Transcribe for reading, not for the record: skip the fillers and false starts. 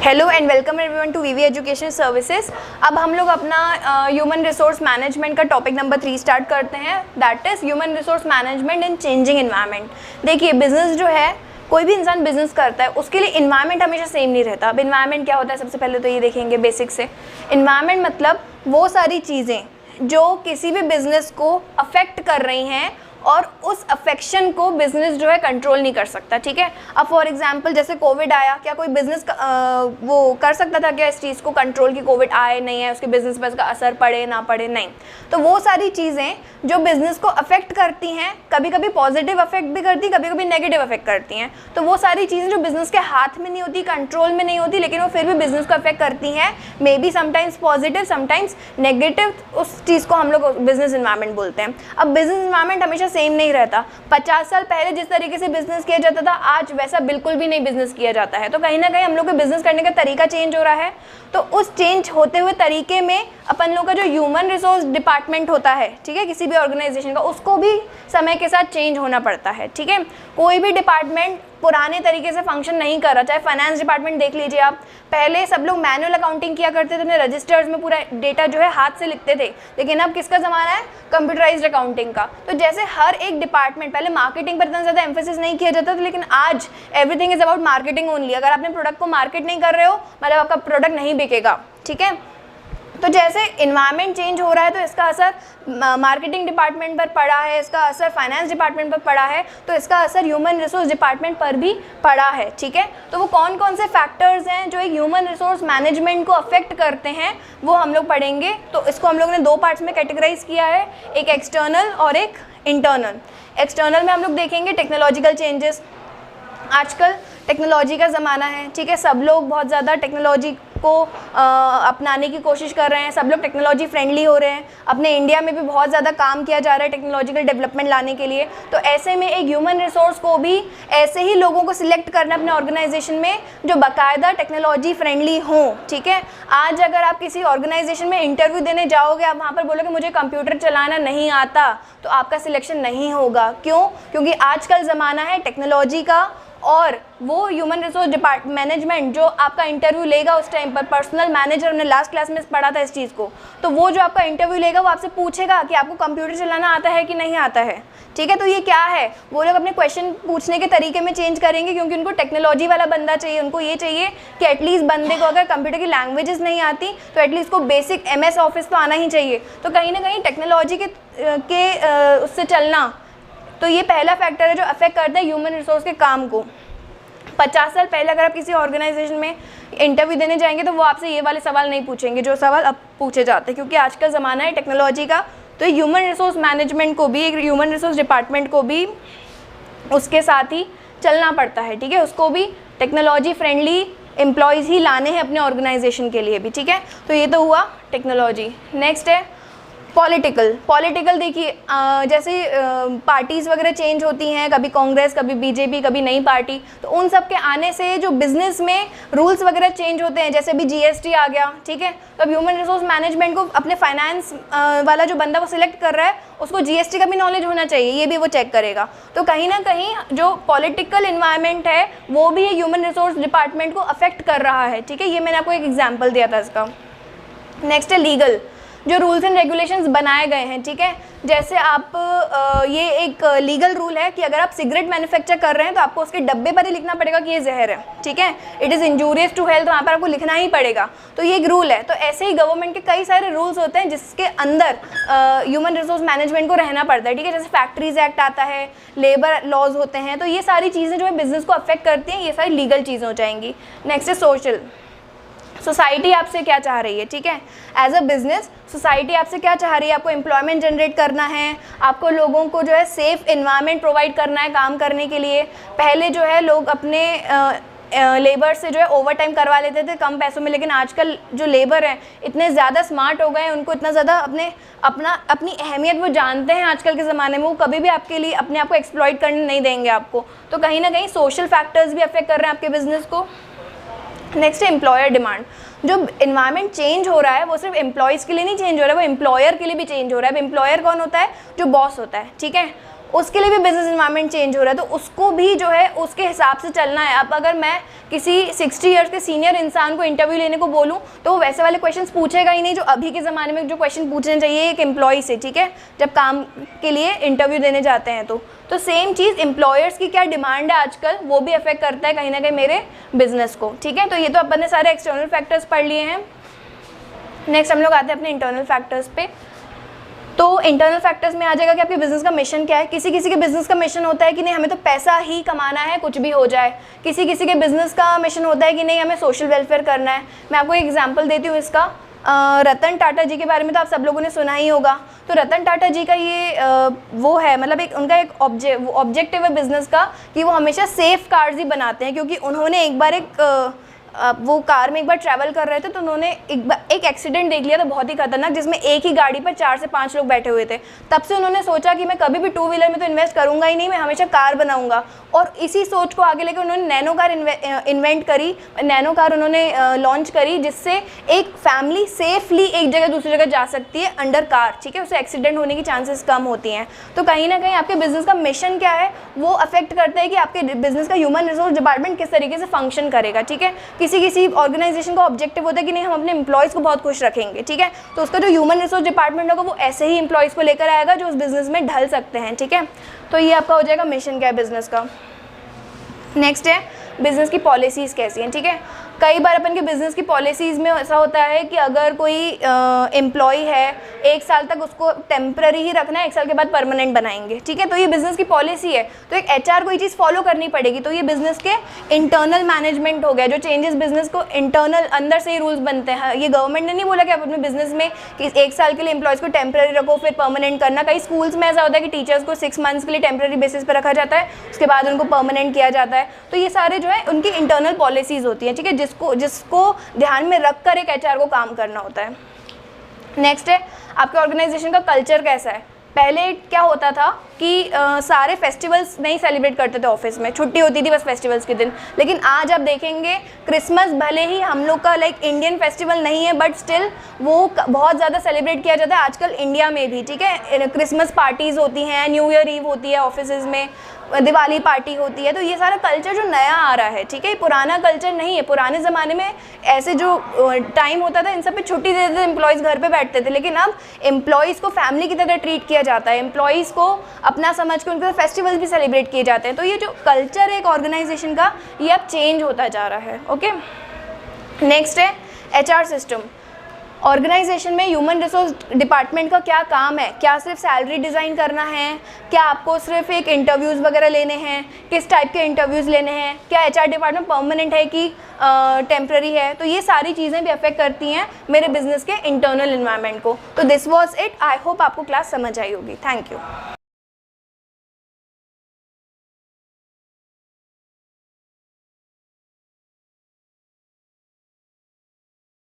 Hello and welcome everyone to VV education services. अब हम लोग अपना ह्यूमन रिसोर्स मैनेजमेंट का टॉपिक नंबर 3 स्टार्ट करते हैं, that is human resource management in changing environment. देखिए, बिजनेस जो है, कोई भी इंसान बिजनेस करता है, उसके लिए इन्वायरमेंट हमेशा सेम नहीं रहता। अब इन्वायरमेंट क्या होता है, सबसे पहले तो ये देखेंगे बेसिक से। इन्वायरमेंट मतलब वो सारी चीज़ें जो किसी भी बिजनेस को अफेक्ट कर रही हैं और उस अफेक्शन को बिजनेस जो है कंट्रोल नहीं कर सकता। ठीक है, अब फॉर एग्जांपल जैसे कोविड आया, क्या कोई बिजनेस वो कर सकता था क्या इस चीज़ को कंट्रोल की कोविड आए नहीं है, उसके बिजनेस पर इसका असर पड़े ना पड़े? नहीं। तो वो सारी चीज़ें जो बिजनेस को अफेक्ट करती हैं, कभी कभी पॉजिटिव अफेक्ट भी करती, कभी कभी नेगेटिव अफेक्ट करती हैं। तो वो सारी चीज़ें जो बिजनेस के हाथ में नहीं होती, कंट्रोल में नहीं होती, लेकिन वो फिर भी बिजनेस को अफेक्ट करती हैं, may be sometimes positive sometimes negative, उस चीज़ को हम लोग बिजनेस इन्वायरमेंट बोलते हैं। अब बिजनेस इन्वायरमेंट हमेशा सेम नहीं रहता। 50 साल पहले जिस तरीके से बिजनेस किया जाता था, आज वैसा बिल्कुल भी नहीं बिजनेस किया जाता है। तो कहीं ना कहीं हम लोग का बिजनेस करने का तरीका चेंज हो रहा है। तो उस चेंज होते हुए तरीके में अपन लोग का जो ह्यूमन रिसोर्स डिपार्टमेंट होता है, ठीक है, किसी भी ऑर्गेनाइजेशन का, उसको भी समय के साथ चेंज होना पड़ता है। ठीक है, कोई भी डिपार्टमेंट पुराने तरीके से फंक्शन नहीं कर रहा। चाहे फाइनेंस डिपार्टमेंट देख लीजिए आप, पहले सब लोग मैनुअल अकाउंटिंग किया करते थे, अपने रजिस्टर्स में पूरा डेटा जो है हाथ से लिखते थे, लेकिन अब किसका ज़माना है? कंप्यूटराइज्ड अकाउंटिंग का। तो जैसे हर एक डिपार्टमेंट, पहले मार्केटिंग पर इतना ज़्यादा एम्फेसिस नहीं किया जाता था, लेकिन आज everything is about marketing only. अगर आपने प्रोडक्ट को मार्केट नहीं कर रहे हो, मतलब आपका प्रोडक्ट नहीं बिकेगा। ठीक है, तो जैसे इन्वायरमेंट चेंज हो रहा है, तो इसका असर मार्केटिंग डिपार्टमेंट पर पड़ा है, इसका असर फाइनेंस डिपार्टमेंट पर पड़ा है, तो इसका असर ह्यूमन रिसोर्स डिपार्टमेंट पर भी पड़ा है। ठीक है, तो वो कौन कौन से फैक्टर्स हैं जो एक ह्यूमन रिसोर्स मैनेजमेंट को अफेक्ट करते हैं, वो हम लोग पढ़ेंगे। तो इसको हम लोग ने 2 पार्ट्स में कैटेगराइज किया है, एक एक्सटर्नल और एक इंटरनल। एक्सटर्नल में हम लोग देखेंगे टेक्नोलॉजिकल चेंजेस। आजकल टेक्नोलॉजी का ज़माना है, ठीक है, सब लोग बहुत ज़्यादा टेक्नोलॉजी को अपनाने की कोशिश कर रहे हैं, सब लोग टेक्नोलॉजी फ्रेंडली हो रहे हैं। अपने इंडिया में भी बहुत ज़्यादा काम किया जा रहा है टेक्नोलॉजिकल डेवलपमेंट लाने के लिए। तो ऐसे में एक ह्यूमन रिसोर्स को भी ऐसे ही लोगों को सिलेक्ट करना अपने ऑर्गेनाइजेशन में जो बाकायदा टेक्नोलॉजी फ्रेंडली हों। ठीक है, आज अगर आप किसी ऑर्गेनाइजेशन में इंटरव्यू देने जाओगे, आप वहाँ पर बोलोगे मुझे कंप्यूटर चलाना नहीं आता, तो आपका सिलेक्शन नहीं होगा। क्यों? क्योंकि आजकल ज़माना है टेक्नोलॉजी का, और वो ह्यूमन रिसोर्स मैनेजमेंट जो आपका इंटरव्यू लेगा उस टाइम पर, पर्सनल मैनेजर, हमने लास्ट क्लास में पढ़ा था इस चीज़ को, तो वो जो आपका इंटरव्यू लेगा वो आपसे पूछेगा कि आपको कंप्यूटर चलाना आता है कि नहीं आता है। ठीक है, तो ये क्या है, वो लोग अपने क्वेश्चन पूछने के तरीके में चेंज करेंगे, क्योंकि उनको टेक्नोलॉजी वाला बंदा चाहिए। उनको ये चाहिए कि एटलीस्ट बंदे को अगर कंप्यूटर की लैंग्वेजेस नहीं आती तो एटलीस्ट को बेसिक MS ऑफिस तो आना ही चाहिए। तो कहीं ना कहीं टेक्नोलॉजी के उससे चलना, तो ये पहला फैक्टर है जो अफेक्ट करता है ह्यूमन रिसोर्स के काम को। 50 साल पहले अगर आप किसी ऑर्गेनाइजेशन में इंटरव्यू देने जाएंगे तो वो आपसे ये वाले सवाल नहीं पूछेंगे जो सवाल अब पूछे जाते हैं, क्योंकि आज का ज़माना है टेक्नोलॉजी का। तो ह्यूमन रिसोर्स मैनेजमेंट को भी, एक ह्यूमन रिसोर्स डिपार्टमेंट को भी उसके साथ ही चलना पड़ता है। ठीक है, उसको भी टेक्नोलॉजी फ्रेंडली एम्प्लॉयज़ ही लाने हैं अपने ऑर्गेनाइजेशन के लिए भी। ठीक है, तो ये तो हुआ टेक्नोलॉजी। नेक्स्ट है पॉलिटिकल। देखिए, जैसे पार्टीज़ वगैरह चेंज होती हैं, कभी कांग्रेस, कभी बीजेपी, कभी नई पार्टी, तो उन सब के आने से जो बिजनेस में रूल्स वगैरह चेंज होते हैं, जैसे अभी GST आ गया। ठीक है, तो अब ह्यूमन रिसोर्स मैनेजमेंट को अपने फाइनेंस वाला जो बंदा वो सिलेक्ट कर रहा है, उसको GST का भी नॉलेज होना चाहिए, ये भी वो चेक करेगा। तो कहीं ना कहीं जो पॉलिटिकल इन्वायरमेंट है वो भी ह्यूमन रिसोर्स डिपार्टमेंट को अफेक्ट कर रहा है। ठीक है, ये मैंने आपको एक एग्जाम्पल दिया था इसका। नेक्स्ट है लीगल, जो रूल्स एंड रेगुलेशंस बनाए गए हैं। ठीक है, जैसे आप ये एक लीगल रूल है कि अगर आप सिगरेट मैन्युफैक्चर कर रहे हैं तो आपको उसके डब्बे पर ही लिखना पड़ेगा कि ये जहर है। ठीक है, it is injurious to health, वहाँ पर आपको लिखना ही पड़ेगा। तो ये एक रूल है। तो ऐसे ही गवर्नमेंट के कई सारे रूल्स होते हैं जिसके अंदर ह्यूमन रिसोर्स मैनेजमेंट को रहना पड़ता है। ठीक है, जैसे फैक्ट्रीज एक्ट आता है, लेबर लॉज होते हैं, तो ये सारी चीज़ें जो है बिजनेस को अफेक्ट करती हैं, ये सारी लीगल चीज़ें हो जाएंगी। नेक्स्ट है सोशल। सोसाइटी आपसे क्या चाह रही है? ठीक है, एज अ बिजनेस सोसाइटी आपसे क्या चाह रही है? आपको एम्प्लॉयमेंट जनरेट करना है, आपको लोगों को जो है सेफ एनवायरनमेंट प्रोवाइड करना है काम करने के लिए। पहले जो है लोग अपने लेबर से जो है ओवर टाइम करवा लेते थे कम पैसों में, लेकिन आजकल जो लेबर हैं इतने ज़्यादा स्मार्ट हो गए हैं, उनको इतना ज़्यादा अपनी अहमियत वो जानते हैं आजकल के ज़माने में, वो कभी भी आपके लिए अपने आप को एक्सप्लॉइट करने नहीं देंगे आपको। तो कहीं ना कहीं सोशल फैक्टर्स भी अफेक्ट कर रहे हैं आपके बिजनेस को। नेक्स्ट है एम्प्लॉयर डिमांड। जो इन्वायरमेंट चेंज हो रहा है वो सिर्फ एम्प्लॉयज़ के लिए नहीं चेंज हो रहा है, वो एम्प्लॉयर के लिए भी चेंज हो रहा है। अब एम्प्लॉयर कौन होता है? जो बॉस होता है। ठीक है, उसके लिए भी बिजनेस इन्वायरमेंट चेंज हो रहा है, तो उसको भी जो है उसके हिसाब से चलना है। अब अगर मैं किसी 60 ईयर्स के सीनियर इंसान को इंटरव्यू लेने को बोलूँ तो वो वैसे वाले क्वेश्चंस पूछेगा ही नहीं जो अभी के ज़माने में जो क्वेश्चन पूछने चाहिए एक एम्प्लॉय से, ठीक है, जब काम के लिए इंटरव्यू देने जाते हैं। तो सेम चीज़ एम्प्लॉयर्स की क्या डिमांड है आजकल, वो भी अफेक्ट करता है कहीं ना कहीं मेरे बिजनेस को, ठीक है। तो ये तो अपन ने सारे एक्सटर्नल फैक्टर्स पढ़ लिए हैं। नेक्स्ट हम लोग आते हैं अपने इंटरनल फैक्टर्स पे। तो इंटरनल फैक्टर्स में आ जाएगा कि आपके बिजनेस का मिशन क्या है। किसी किसी के बिजनेस का मिशन होता है कि नहीं हमें तो पैसा ही कमाना है, कुछ भी हो जाए। किसी किसी के बिजनेस का मिशन होता है कि नहीं हमें सोशल वेलफेयर करना है। मैं आपको एक एग्जांपल देती हूँ इसका। रतन टाटा जी के बारे में तो आप सब लोगों ने सुना ही होगा। तो रतन टाटा जी का ये वो है, मतलब एक उनका एक ऑब्जेक्टिव है बिजनेस का कि वो हमेशा सेफ कार्स ही बनाते हैं, क्योंकि उन्होंने एक बार वो कार में एक बार ट्रैवल कर रहे थे तो उन्होंने एक एक्सीडेंट देख लिया था बहुत ही खतरनाक, जिसमें एक ही गाड़ी पर 4 से 5 लोग बैठे हुए थे। तब से उन्होंने सोचा कि मैं कभी भी 2 व्हीलर में तो इन्वेस्ट करूंगा ही नहीं, मैं हमेशा कार बनाऊंगा। और इसी सोच को आगे लेकर उन्होंने नैनो कार इन्वेंट करी, नैनो कार उन्होंने लॉन्च करी, जिससे एक फैमिली सेफली एक जगह दूसरी जगह जा सकती है अंडर कार, ठीक है, उससे एक्सीडेंट होने की चांसेस कम होती हैं। तो कहीं ना कहीं आपके बिजनेस का मिशन क्या है वो अफेक्ट करता है कि आपके बिजनेस का ह्यूमन रिसोर्स डिपार्टमेंट किस तरीके से फंक्शन करेगा, ठीक है। किसी ऑर्गेनाइजेशन का ऑब्जेक्टिव होता है कि नहीं हम अपने एम्प्लॉयज़ को बहुत खुश रखेंगे, ठीक है, तो उसका जो ह्यूमन रिसोर्स डिपार्टमेंट होगा वो ऐसे ही एम्प्लॉयज़ को लेकर आएगा जो उस बिजनेस में ढल सकते हैं, ठीक है। तो ये आपका हो जाएगा मिशन क्या है बिजनेस का। नेक्स्ट है बिजनेस की पॉलिसीज़ कैसी हैं, ठीक है। कई बार अपन के बिजनेस की पॉलिसीज़ में ऐसा होता है कि अगर कोई एम्प्लॉय है 1 साल तक उसको टेम्पररी ही रखना है, 1 साल के बाद परमानेंट बनाएंगे, ठीक है। तो ये बिजनेस की पॉलिसी है, तो एक HR को ये चीज़ फॉलो करनी पड़ेगी। तो ये बिजनेस के इंटरनल मैनेजमेंट हो गया, जो चेंजेस बिजनेस को इंटरनल अंदर से ही रूल्स बनते हैं। ये गवर्नमेंट ने नहीं बोला कि आप अपने बिजनेस में कि 1 साल के लिए एम्प्लॉयज़ को टेम्पररी रखो फिर परमानेंट करना। कई स्कूल्स में ऐसा होता है कि टीचर्स को 6 मंथ्स के लिए टेम्पररी बेसिस पर रखा जाता है, उसके बाद उनको परमानेंट किया जाता है। तो ये सारे जो है उनकी इंटरनल पॉलिसीज़ होती हैं, ठीक है, जिसको ध्यान में रखकर एक HR को काम करना होता है। नेक्स्ट है आपके ऑर्गेनाइजेशन का कल्चर कैसा है। पहले क्या होता था कि सारे फेस्टिवल्स नहीं सेलिब्रेट करते थे ऑफिस में, छुट्टी होती थी बस फेस्टिवल्स के दिन। लेकिन आज आप देखेंगे क्रिसमस भले ही हम लोग का लाइक इंडियन फेस्टिवल नहीं है, बट स्टिल वो बहुत ज़्यादा सेलिब्रेट किया जाता है आजकल इंडिया में भी, ठीक है। क्रिसमस पार्टीज़ होती हैं, न्यू ईयर ईव होती है ऑफिस में, दिवाली पार्टी होती है। तो ये सारा कल्चर जो नया आ रहा है, ठीक है, पुराना कल्चर नहीं है। पुराने ज़माने में ऐसे जो टाइम होता था इन सब पे छुट्टी देते थे, एम्प्लॉयज़ घर पे बैठते थे। लेकिन अब एम्प्लॉयज़ को फैमिली की तरह ट्रीट किया जाता है, एम्प्लॉयज़ को अपना समझ के उनके फेस्टिवल्स भी सेलिब्रेट किए जाते हैं। तो ये जो कल्चर है एक ऑर्गेनाइजेशन का ये अब चेंज होता जा रहा है, ओके। नेक्स्ट है HR सिस्टम। ऑर्गेनाइजेशन में ह्यूमन रिसोर्स डिपार्टमेंट का क्या काम है, क्या सिर्फ सैलरी डिज़ाइन करना है, क्या आपको सिर्फ एक इंटरव्यूज़ वगैरह लेने हैं, किस टाइप के इंटरव्यूज़ लेने हैं, क्या HR डिपार्टमेंट परमानेंट है कि टेम्पररी है। तो ये सारी चीज़ें भी अफेक्ट करती हैं मेरे बिजनेस के इंटरनल इन्वायरमेंट को। तो this was it. I hope आपको क्लास समझ आई होगी। Thank you.